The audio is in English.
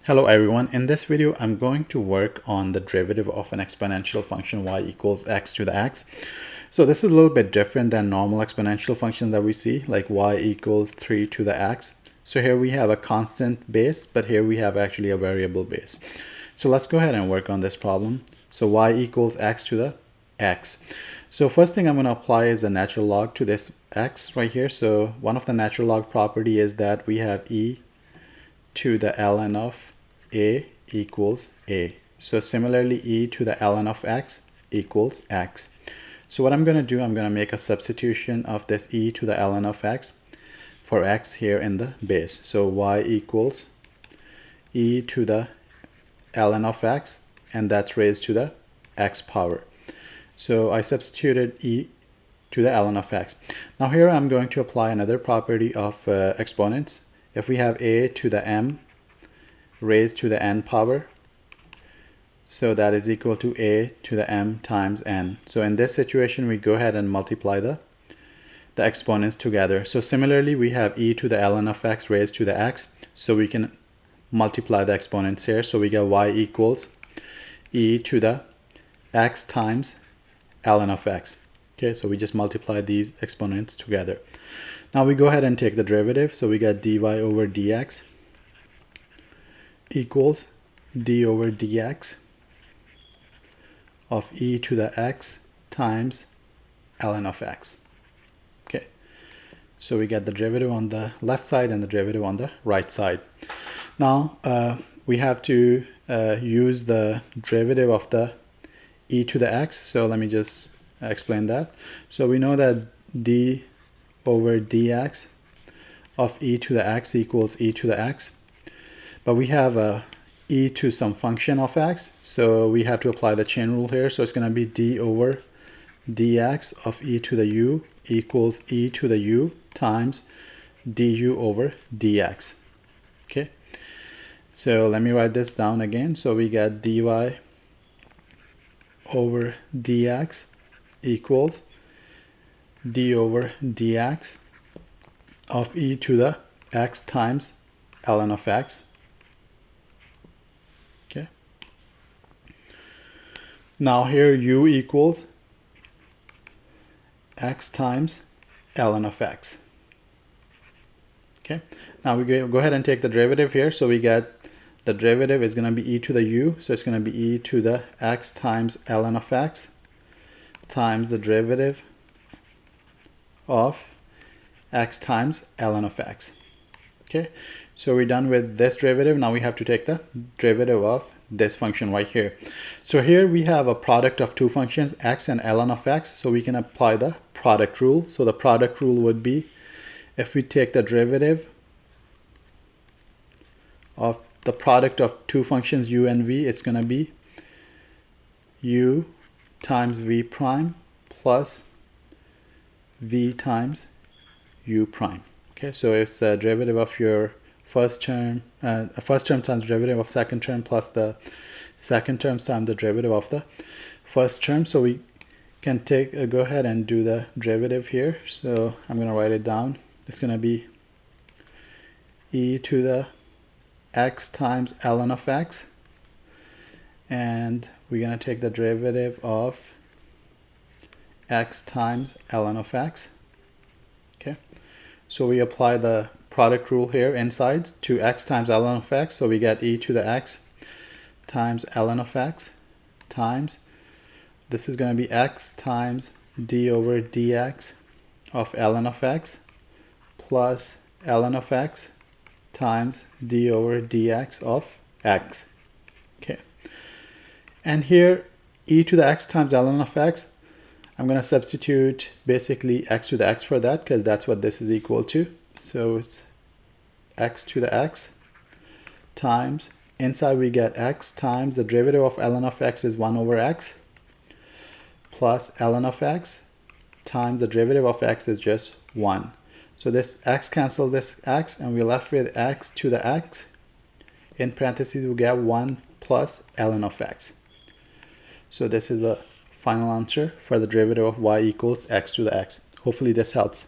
Hello everyone, in this video I'm going to work on the derivative of an exponential function y equals x to the x. So this is a little bit different than normal exponential functions that we see, like y equals 3 to the x. So here we have a constant base, but here we have actually a variable base. So let's go ahead and work on this problem. So y equals x to the x. So first thing I'm going to apply is a natural log to this x right here. So one of the natural log property is that we have e to the ln of a equals a. So similarly, e to the ln of x equals x. So what I'm going to do, I'm going to make a substitution of this e to the ln of x for x here in the base. So y equals e to the ln of x, and that's raised to the x power. So I substituted e to the ln of x. Now here I'm going to apply another property of exponents. If we have a to the m raised to the n power, so that is equal to a to the m times n. So in this situation, we go ahead and multiply the exponents together. So similarly, we have e to the ln of x raised to the x, so we can multiply the exponents here. So we get y equals e to the x times ln of x. Okay, so we just multiply these exponents together. Now we go ahead and take the derivative. So we get dy over dx equals d over dx of e to the x times ln of x. Okay, so we get the derivative on the left side and the derivative on the right side. Now we have to use the derivative of the e to the x. So let me just explain that. So we know that d over dx of e to the x equals e to the x, but we have a e to some function of x, so we have to apply the chain rule here. So it's going to be d over dx of e to the u equals e to the u times du over dx. Okay, so let me write this down again. So we get dy over dx equals d over dx of e to the x times ln of x. Okay. Now here u equals x times ln of x. Okay. Now we go ahead and take the derivative here. So we get the derivative is going to be e to the u. So it's going to be e to the x times ln of x times the derivative of x times ln of x. Okay, so we're done with this derivative. Now we have to take the derivative of this function right here. So here we have a product of two functions, x and ln of x, so we can apply the product rule. So the product rule would be, if we take the derivative of the product of two functions u and v, it's going to be u times v prime plus v times u prime. Okay, so it's the derivative of your first term times the derivative of second term plus the second term times the derivative of the first term. So we can go ahead and do the derivative here. So I'm going to write it down. It's going to be e to the x times ln of x, and we're going to take the derivative of x times ln of x. Okay, so we apply the product rule here inside to x times ln of x, so we get e to the x times ln of x times, this is going to be x times d over dx of ln of x plus ln of x times d over dx of x. Okay, and here e to the x times ln of x, I'm going to substitute basically x to the x for that, because that's what this is equal to. So it's x to the x times, inside we get x times the derivative of ln of x is 1 over x plus ln of x times the derivative of x is just 1. So this x cancel this x, and we're left with x to the x. In parentheses, we get 1 plus ln of x. So this is the final answer for the derivative of y equals x to the x. Hopefully this helps.